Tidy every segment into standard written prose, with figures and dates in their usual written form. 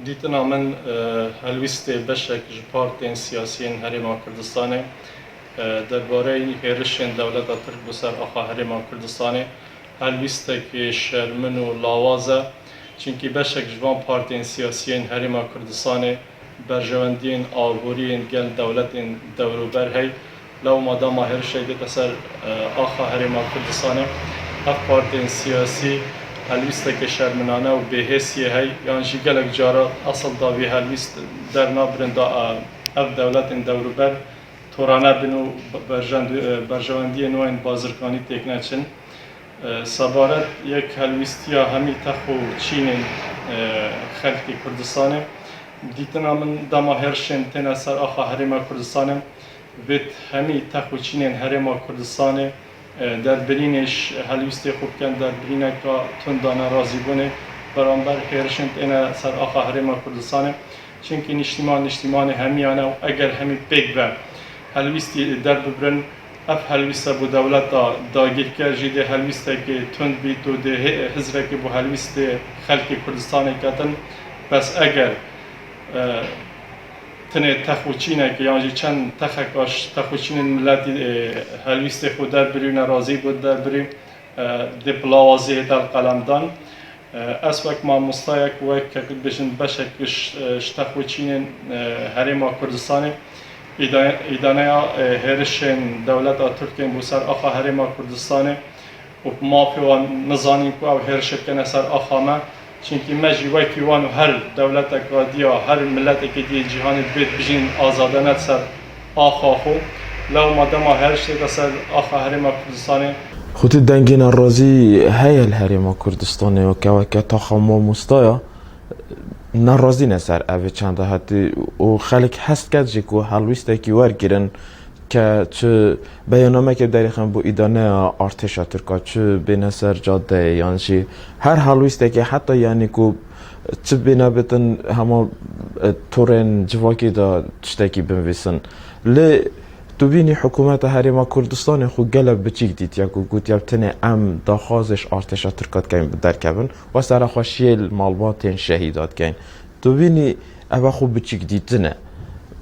دیتنا من هلویست بشک جپارتین سیاسیین هرما کردستانه درباره هرشن دولت ترک بسر آخا هرما کردستانه هلویست که شرمن و لاوازه چونکی بشک جوان پارتین سیاسیین هرما کردستانه برجواندین آبورین گل دولت دوروبر هی لو مادام هرشی دیت سر آخا هرما کردستانه اف پارتین سیاسی هلویست که شرمنانه و بهیسیه هی یعنی جی گلک جارا اصل داوی هلویست در نابرن دا اف دولت دوروبر تورانه بنو برجواندی نوین بازرگانی تکنه چن سبارت یک هلویستیا همی تخو چین خلقی کردستانه دیتنا من دما هرشن تنه سر آخا هرما کردستانه وید همی تخو چین هرما کردستانه در برینش هلویستی خوب کن در برینه که تندانه رازی بونه برانبر هرشن تنه سر آخا هرما کردستانه چونکه نشتیمان همیانه و اگر همی بگ و هلویستی در ببرن اف هلویسته بو دولت دا گیرکر جیده هلویسته که تند بیت و ده حزره که بو هلویست خلق کردستان کتن بس اگر تنه تخوچینه که یعنی چند تخکاش تخوچین ملت هلویست خود در بری و نرازی بود در بری دپلاوازی در قلمدان از وقت ما مستایک و که بشن بشکش تخوچین هرما کردستانه ایدانه هرشن دولت ترکیه بسر آخا هرما کردستانه و مافی و نزانی که او هرشت کنه سر آخا ما چونکه مجیوی کیوان و هر دولت اکادیا هر ملت اکادی جهان بیت بجین آزادانت سر آخا خو لو مادام هرشت سر آخا هرما کردستانه خودی دنگین رازی هیل هرما کردستانه و که تا خما مستایا ناراضی نسر اوی چنده هاتی و خلق هست کد جکو هلویسته که ورگیرن که چه بیانامه که دریخم بو ایدانه ارتشا ترکا چه بین سر جاده یعنی چی هر هلویسته که حتی یعنی که چه بینه بتن همه تورن جواکی دا تشتاکی بنویسن لی تو بینی حکومت هرما کردستان خو گلب بچیک دیت یا گوت یا تنه ام دا خازش ارتشا ترکات کن در کبن و سر خوشیل مالباتین شهیدات کن تو بینی اوه خو بچیک دیتنه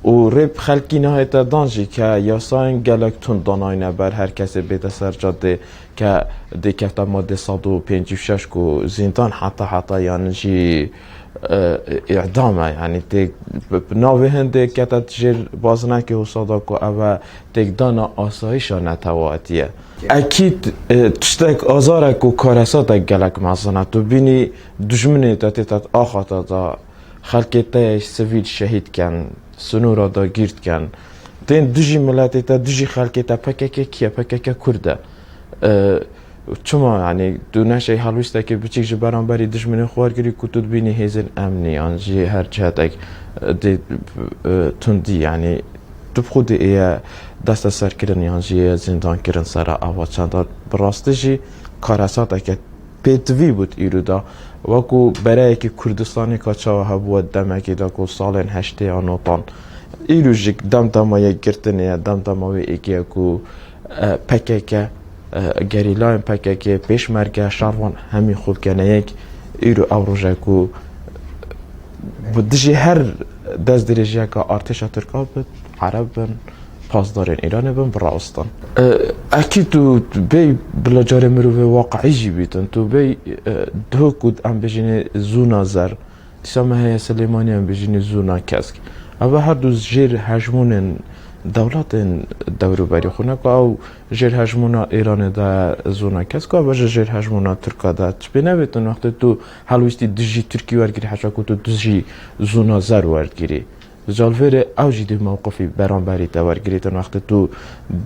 و ریب خلکی نهایت دانجی که یاساین گلک تون داناینه بر هر کسی بیده سر جاده که دیکتا ماده 156 کو زندان حتی یعنی جی اعدامه یعنی تک ناوی هنده که تجر بازنکی و صداقو اوه تک دانا آسایشا نتواتیه اکید تشتک آزارک و کارساتک گلک مزانه تو بینی دجمنی تا تیتت آخاتا دا خلکی تایش سویل شهید کن سنورا دا گیرد کن دین دوجی ملتی تا دوجی خلکی تا پککه کیه پککه کرده چما یعنی دو نشه هلویسته که بچیک جه برانبری دشمنی خوارگیری کتود بینی هیزن امنی آنجی هر جهت اک تندی یعنی تو خود ایه دست سر کرن یعنی زندان کرن سر آوا چندار براسته جی کارسات اکه پیتوی بود ایرو دا وکو برای که کردستانی کچا هبود دمکی دا که سالین هشته آنوتان ایرو جی دم دمایی گرتنیه دم دمایی ایگه که پککه گریلاین پککه پیشمرگه شاروان همین خوب کنه یک ایرو اوروژه که بودجی هر دست درجه که ارتشا ترکا بود عرب بن پاسدارین ایران بن براستان اكيد تو بي بلا جاري مروي واقعي جيبيتن تو بي دو كود ام بجيني زونا زر تسمى هي سليماني ام بجيني زونا كاسك اما هر دو جير هجمون دولت دورو بري خونك او جير هجمونا ايران دا زونا كاسك او جير هجمونا تركا دا تبينا بيتن وقت تو حلوستي دجي تركي ورگيري حشا كو تو دجي زونا زر ورگيري جالفر اوجی دی موقفی برانبری تور گریتن وقت تو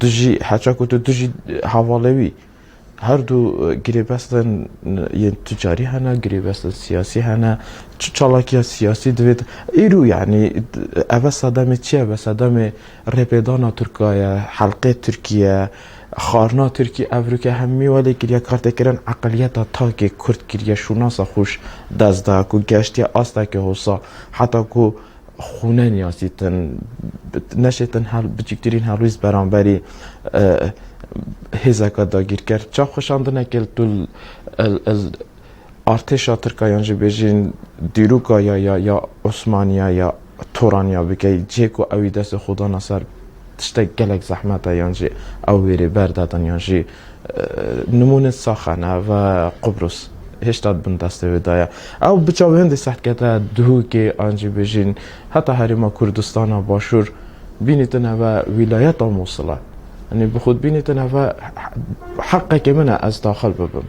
دجی حچاکو تو دجی حوالوی هر دو گریبستن یه تجاری هنه گریبستن سیاسی هنه چالاکی سیاسی دوید ایرو یعنی اوه صدام چیه اوه صدام رپیدانا ترکیه حلقه ترکیه خارنا ترکی افریقا همی ولی گریه کارت کرن عقلیت تا که کرد گریه شوناسا خوش دزده کو گشتی آستا که حسا حتی کو خونه نیازیتن نشیتن حال بچکترین هلویز برانبری هزاکا داگیر کرد چا خوشانده نکل تو ارتشا ترکیان جی بیجین دیروکا یا عثمانیا یا تورانیا بکی جیکو اوی دست خدا نصر تشته گلک زحمت یانجی اویری بردادن یانجی نمونه ساخنه و قبرس هشتاد بن دسته ودایا او بچاو هندی سخت کتا دهو که آنجی بیجین حتی هریما کردستان باشور بینیتن و ولایت موصله یعنی بخود بینیتن و حقه که منه از داخل ببم